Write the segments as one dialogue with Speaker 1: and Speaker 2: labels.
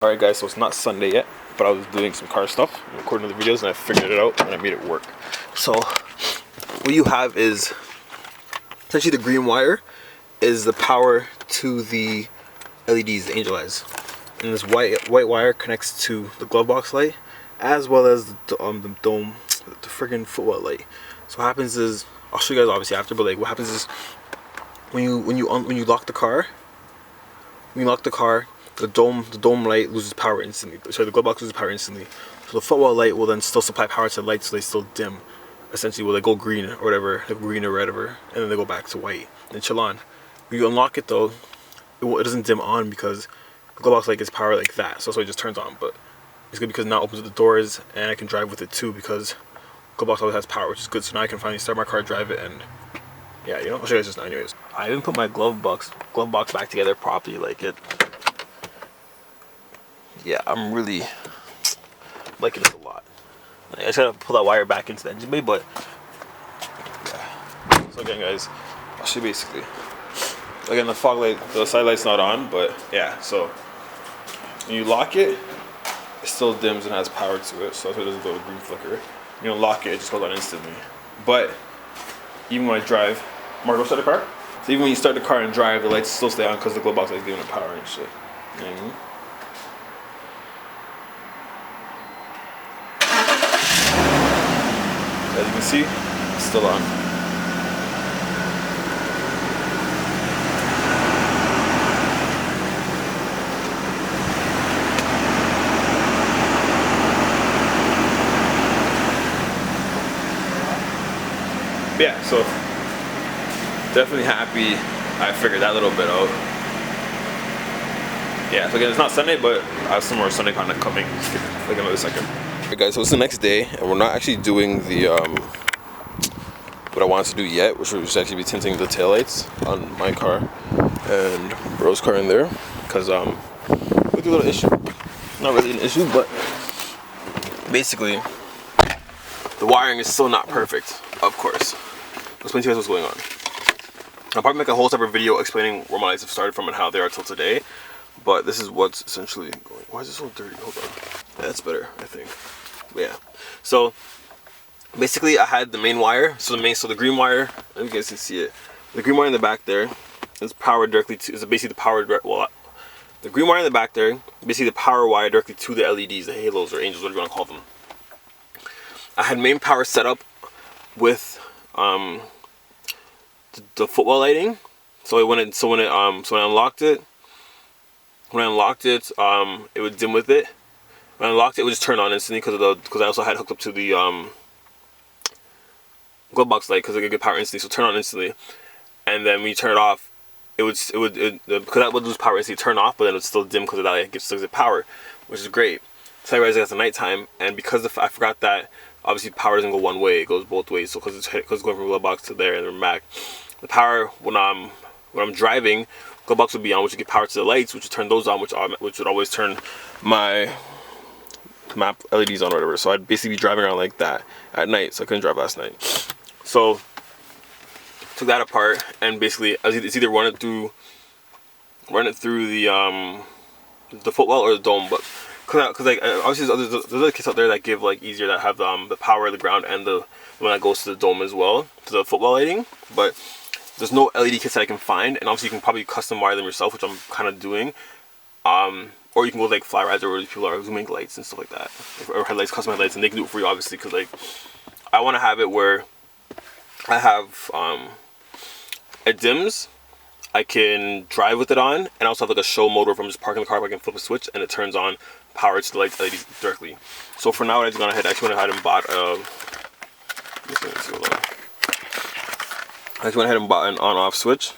Speaker 1: Alright guys, so it's not Sunday yet, but I was doing some car stuff, recording the videos, and I figured it out and I made it work. So what you have is essentially the green wire is the power to the LEDs, the angel eyes, and this white wire connects to the glove box light as well as the dome, the friggin' footwell light. So what happens is, I'll show you guys obviously after, but like what happens is when you lock the car, the dome light loses power instantly. Sorry, the glove box loses power instantly. So the footwell light will then still supply power to the lights, so they still dim. Essentially, will they go green or whatever, like green or red or whatever, and then they go back to white and chill on. When you unlock it though, it doesn't dim on because the glove box light gets power like that. So it just turns on. But it's good because now it opens up the doors and I can drive with it too because glove box always has power, which is good. So now I can finally start my car, drive it, and yeah, you know, I'll show you guys just now. Anyways, I haven't put my glove box back together properly, like it. Yeah, I'm really liking this a lot. I just gotta pull that wire back into the engine bay, but yeah. So again guys, I'll show you basically. Again, the fog light, the side light's not on, but yeah, so when you lock it, it still dims and has power to it, so that's why it doesn't go to green flicker. You unlock it, it just goes on instantly. But even when I drive, Marco, start the car? So even when you start the car and drive, the lights still stay on because the glove box light's giving it power and shit. You know what I mean? As you can see, it's still on. But yeah, so definitely happy I figured that little bit out. Yeah, so again, it's not Sunday, but I have some more Sunday content coming like another second. Alright guys, so it's the next day, and we're not actually doing the what I wanted to do yet, which would actually be tinting the taillights on my car and Rose car in there, because with a little issue. Not really an issue, but basically the wiring is still not perfect, of course. I'll explain to you guys what's going on. I'll probably make a whole separate video explaining where my lights have started from and how they are till today, but this is what's essentially going. Why is it so dirty? Hold on. Yeah, that's better, I think. But yeah, so basically I had the main wire, so the green wire, I don't know if you guys can see it, the green wire in the back there is powered directly to, is basically the power, well, the green wire in the back there, basically the power wire directly to the LEDs, the halos or angels, whatever you want to call them. I had main power set up with the footwell lighting, so when I unlocked it, it would dim with it. When I unlocked it, it would just turn on instantly because I also had hooked up to the glove box light because it could get power instantly, so turn on instantly. And then when you turn it off, because that would lose power instantly, turn off, but then it would still dim because of that light gives it power, which is great. So I realized that's the nighttime, and because I forgot that obviously power doesn't go one way, it goes both ways. So because it's going from glove box to there and then back, the power when I'm driving, glove box would be on, which would get power to the lights, which would turn those on, which would always turn my map LEDs on or whatever. So I'd basically be driving around like that at night, so I couldn't drive last night. So took that apart and basically it's either run it through the footwell or the dome, but because like obviously there's other kits out there that give like easier, that have the power, the ground, and the one that goes to the dome as well, to the footwell lighting, but there's no LED kits that I can find, and obviously you can probably custom wire them yourself, which I'm kind of doing. Or you can go with like Fly Riser, where people are who make lights and stuff like that, or headlights, custom headlights, and they can do it for you obviously, because like I want to have it where I have it dims, I can drive with it on, and I also have like a show mode where if I'm just parking the car, I can flip a switch and it turns on power to the lights LEDs directly. So for now, I just went ahead and bought an on-off switch.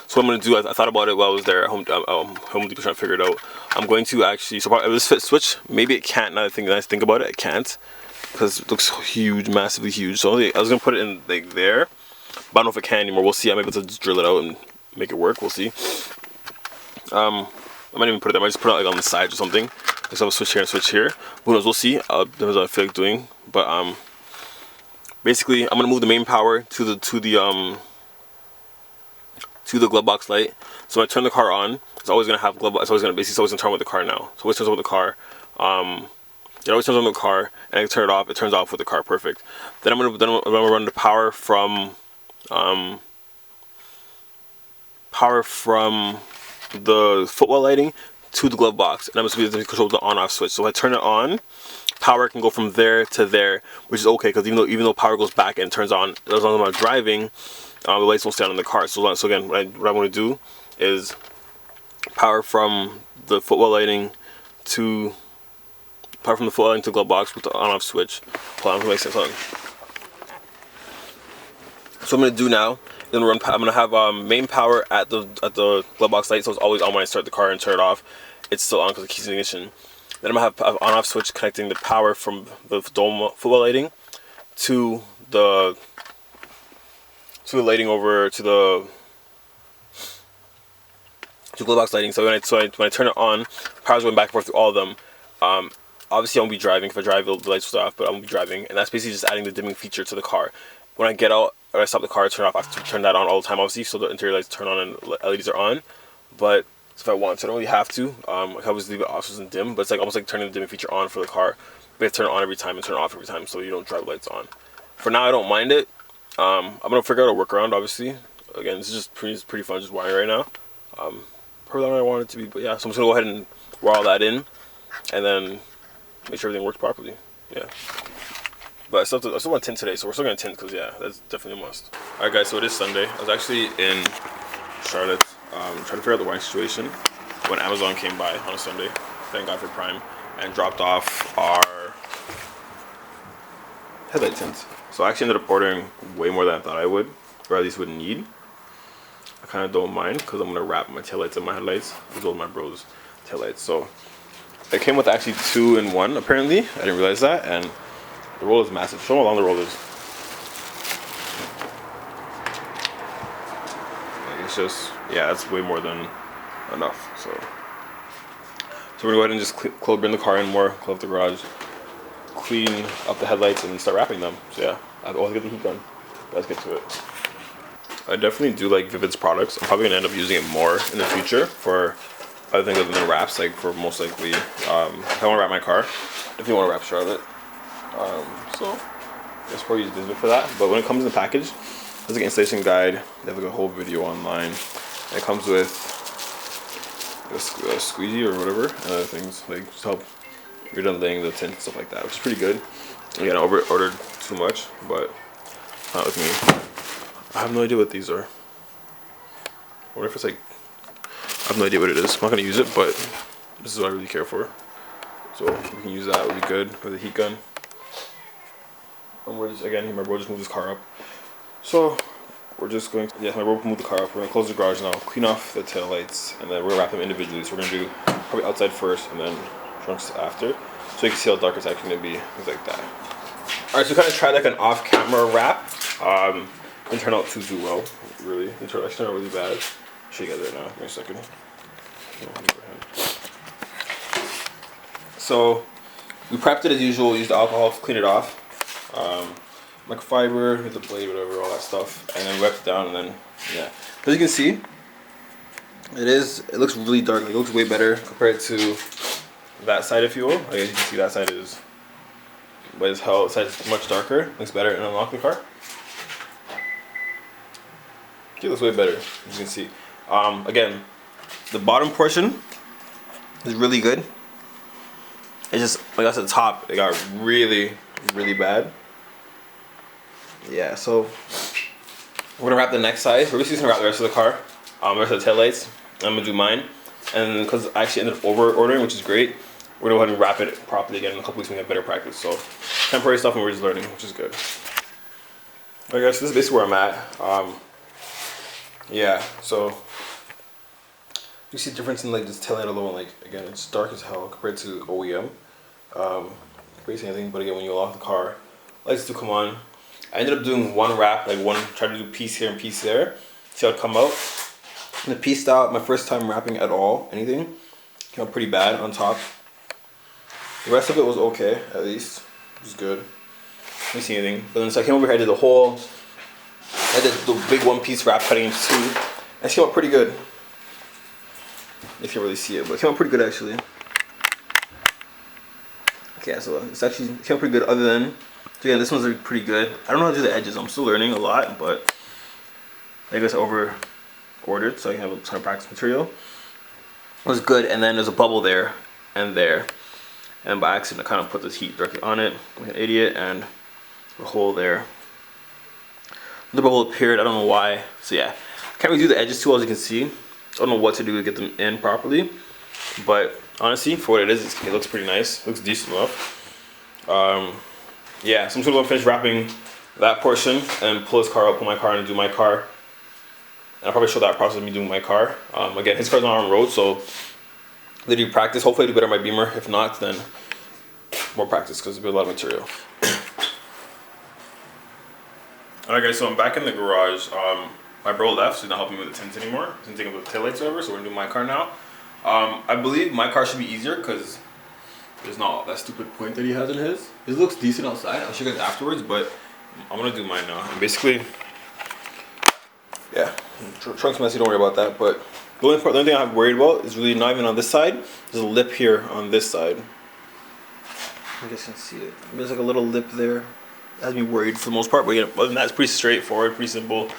Speaker 1: So what I'm going to do, I thought about it while I was there at Home Depot trying to figure it out. I'm going to actually, so this fit switch, maybe it can't, now that I think about it, it can't, because it looks huge, massively huge. So I was going to put it in like there, but I don't know if it can anymore. We'll see. I might be able to just drill it out and make it work. We'll see. I might even put it there. I might just put it like on the side or something. Just have a switch here and a switch here. Who knows? We'll see. That's what I feel like doing. But basically, I'm going to move the main power to the glove box light. So when I turn the car on, it's always gonna have glove box. It's always gonna turn on with the car now. So it always turns on with the car. It always turns on with the car, and I can turn it off. It turns off with the car, perfect. Then I'm gonna run the power from the footwell lighting to the glove box, and I'm just going to control the on-off switch. So if I turn it on, power can go from there to there, which is okay because even though power goes back and turns on, as long as I'm driving, the lights won't stay on in the car. So again, what I want to do is power from the footwell lighting to glove box with the on-off switch. Hold on, let me make sense. Hold on. So what I'm gonna do now. Then I'm gonna have main power at the glove box light, so it's always on when I start the car and turn it off. It's still on because the key's in ignition. Then I'm gonna have on-off switch connecting the power from the footwell lighting to the lighting over to the glove box lighting. So when I turn it on, power's going back and forth through all of them. Obviously, I won't be driving. If I drive, the lights will stay off, but I won't be driving, and that's basically just adding the dimming feature to the car. When I get out or I stop the car, turn off, I have to turn that on all the time, obviously, so the interior lights turn on and LEDs are on. But if I want to, I don't really have to. I can always leave it off so it doesn't dim, but it's like almost like turning the dimming feature on for the car. But you have to turn it on every time and turn it off every time so you don't drive lights on. For now, I don't mind it. I'm gonna figure out a workaround, obviously. Again, this is just pretty fun, just wiring right now. Probably not what I want it to be, but yeah. So I'm just gonna go ahead and wire all that in, and then make sure everything works properly. Yeah. But I still want to tint today, so we're still going to tint because, yeah, that's definitely a must. Alright guys, so it is Sunday. I was actually in Charlotte trying to figure out the wine situation when Amazon came by on a Sunday, thank God for Prime, and dropped off our headlight tint. So I actually ended up ordering way more than I thought I would, or at least would need. I kind of don't mind because I'm going to wrap my taillights in my headlights, as well as my bro's taillights. So it came with actually 2-in-1 apparently. I didn't realize that, and the roll is massive. Show them how long the roll is. Like it's just, yeah, that's way more than enough. So we're gonna go ahead and just bring the car in more, close the garage, clean up the headlights, and start wrapping them. So yeah, I have to also get the heat gun. Let's get to it. I definitely do like Vivid's products. I'm probably gonna end up using it more in the future for other things other than wraps. Like for most likely, if I want to wrap my car, definitely want to wrap Charlotte. So I guess probably use Vivid for that. But when it comes in the package, there's like an installation guide. They have like a whole video online. And it comes with a squeegee or whatever and other things like just help you're done laying the tint and stuff like that, which is pretty good. Again, I ordered too much, but not with me. I have no idea what these are. I wonder if it's like, I have no idea what it is. I'm not gonna use it, but this is what I really care for. So if we can use that, it would be good with a heat gun. And we're just, again, my bro just moved his car up. So we're just going, yeah, my bro moved the car up. We're gonna close the garage now, clean off the tail lights, and then we're gonna wrap them individually. So we're gonna do probably outside first and then trunks after. So you can see how dark it's actually gonna be, things like that. Alright, so kind of tried like an off-camera wrap. Didn't turn out too well, really. It turned out really bad. I'll show you guys right now, give me a second. So we prepped it as usual, used the alcohol to clean it off. Microfiber with the blade, whatever, all that stuff, and then wiped it down, and then yeah. As you can see, it looks really dark. It looks way better compared to that side, if you will. Like, as you can see, that side is white as hell. This side is much darker. Looks better and unlock the car. It looks way better, as you can see. Again, the bottom portion is really good. It's just, like I said, the top, it got really, really bad. Yeah, so we're gonna wrap the next side. We're basically gonna wrap the rest of the car, the rest of the tail lights. I'm gonna do mine, and because I actually ended up over ordering, which is great, we're gonna go ahead and wrap it properly again in a couple weeks when we have better practice. So temporary stuff, and we're just learning, which is good. Alright guys, so this is basically where I'm at. Yeah, so you see the difference in like this tail light alone. Like again, it's dark as hell compared to OEM. Basically anything, but again, when you lock the car, lights do come on. I ended up doing one wrap, like try to do piece here and piece there, see how it come out. And the pieced out, my first time wrapping at all, anything, came out pretty bad on top. The rest of it was okay, at least. It was good. Didn't see anything. But then so I came over here, I did I did the big one piece wrap cutting into two, and it came out pretty good. You can't really see it, but it came out pretty good actually. Okay, so it's actually came out pretty good. Other than, so yeah, this one's like pretty good. I don't know how to do the edges. I'm still learning a lot, but I guess I ordered so I can have a ton of practice material. It was good, and then there's a bubble there and there, and by accident I kind of put this heat directly on it like an idiot, and a hole there. The bubble appeared. I don't know why. So yeah, can't really do the edges too well, as you can see. I don't know what to do to get them in properly, but honestly, for what it is, it looks pretty nice. It looks decent enough. Yeah, so I'm just gonna finish wrapping that portion and pull his car up, pull my car in and do my car. And I'll probably show that process of me doing my car. Again, his car's not on road, so they do practice. Hopefully I do better on my Beamer. If not, then more practice because there's a lot of material. Alright guys, so I'm back in the garage. My bro left, so he's not helping me with the tint anymore. He's taking up the taillights or whatever, so we're gonna do my car now. I believe my car should be easier because there's not that stupid point that he has in his. His looks decent outside. I'll show you guys afterwards, but I'm gonna do mine now. And basically, yeah, trunk's messy, don't worry about that. But the only thing I'm worried about is really not even on this side. There's a lip here on this side. You guys can see it. There's like a little lip there. That has me worried for the most part, but yeah, other than that, it's pretty straightforward, pretty simple,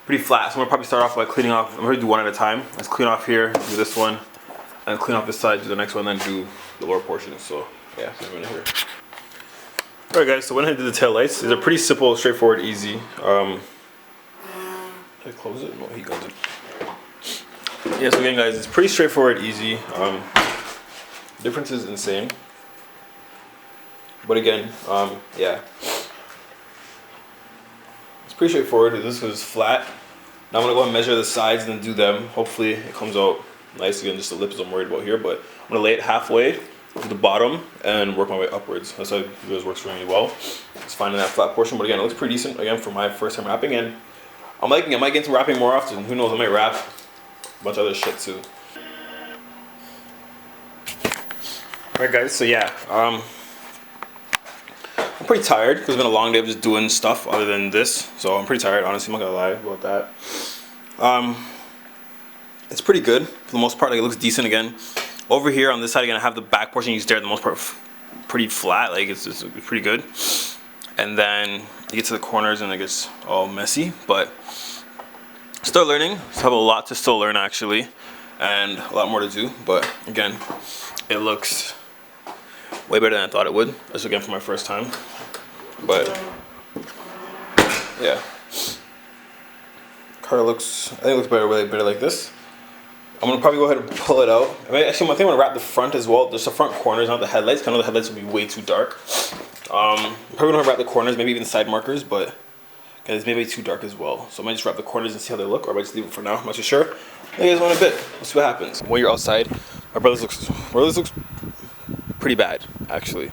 Speaker 1: pretty flat. So I'm gonna probably start off by cleaning off. I'm gonna do one at a time. Let's clean off here, do this one, and clean off this side, do the next one, then do the lower portion. So yeah, so I'm in here. Alright guys, so when I did the tail lights, these are pretty simple, straightforward, easy. Did I close it? No, he goes it. Yeah, so again guys, it's pretty straightforward, easy. Difference is insane. But again, yeah. It's pretty straightforward. This is flat. Now I'm gonna go and measure the sides and then do them. Hopefully it comes out nice. Again, just the lips I'm worried about here, but I'm gonna lay it halfway to the bottom and work my way upwards. That's how this works really well. It's finding that flat portion, but again, it looks pretty decent again for my first time wrapping, and I'm liking it. I might get into wrapping more often. Who knows? I might wrap a bunch of other shit too. Alright guys, so yeah, I'm pretty tired because it's been a long day of just doing stuff other than this. So I'm pretty tired, honestly, I'm not gonna lie about that. It's pretty good for the most part. Like, it looks decent again. Over here on this side, again, I have the back portion used there, the most part pretty flat. Like, it's pretty good. And then you get to the corners and it gets all messy, but still learning. Still have a lot to still learn actually, and a lot more to do. But again, it looks way better than I thought it would. That's again for my first time. But yeah, car looks, I think it looks better, way better like this. I'm gonna probably go ahead and pull it out. I mean, actually, one thing I'm gonna wrap the front as well. There's the front corners, not the headlights. I know the headlights will be way too dark. Probably gonna wrap the corners, maybe even side markers, but it's maybe too dark as well. So I might just wrap the corners and see how they look, or I might just leave it for now. I'm not too sure. I guys want a bit. We'll see what happens. When you're outside, my brother's looks pretty bad actually.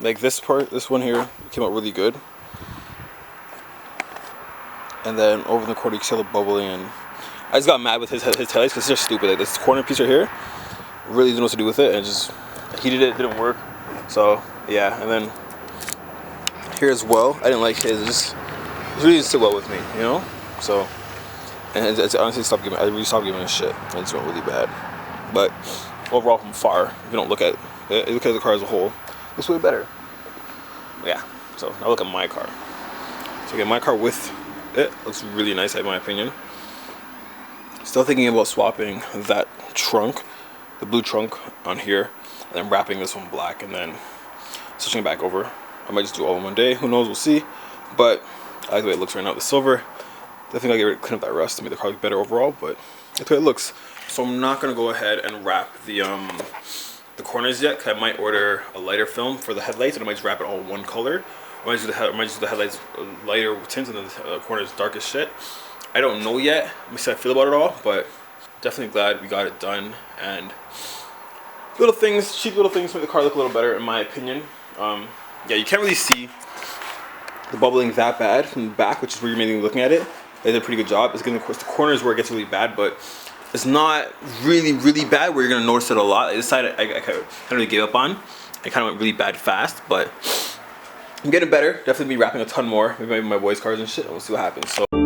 Speaker 1: Like this part, this one here came out really good, and then over in the corner you can see the bubbling, and I just got mad with his taillights because they're stupid. Like this corner piece right here, really didn't know what to do with it, and just heated it, didn't work. So yeah, and then here as well, I didn't like his. It really didn't sit well with me, you know. So, and it's honestly I really stopped giving a shit. And it's went really bad. But overall, from far, if you don't look at it, look at the car as a whole, it's way better. Yeah. So now look at my car. So again, my car with it looks really nice in my opinion. Still thinking about swapping that trunk, the blue trunk on here, and then wrapping this one black, and then switching it back over. I might just do all in one day. Who knows? We'll see. But I like the way it looks right now. The silver, I think I'll clean up that rust to make the car look better overall. But that's the way it looks. So I'm not gonna go ahead and wrap the corners yet, because I might order a lighter film for the headlights, and I might just wrap it all one color. I might just do the headlights lighter tint, and then the corners dark as shit. I don't know yet. Let me see how I feel about it all, but definitely glad we got it done. And little things, cheap little things, to make the car look a little better, in my opinion. Yeah, you can't really see the bubbling that bad from the back, which is where you're mainly looking at it. They did a pretty good job. It's gonna, of course, the corners where it gets really bad, but it's not really, really bad where you're gonna notice it a lot. Like this side, I kind of really gave up on. I kind of went really bad fast, but I'm getting better. Definitely be wrapping a ton more. Maybe my boys' cars and shit. We'll see what happens. So.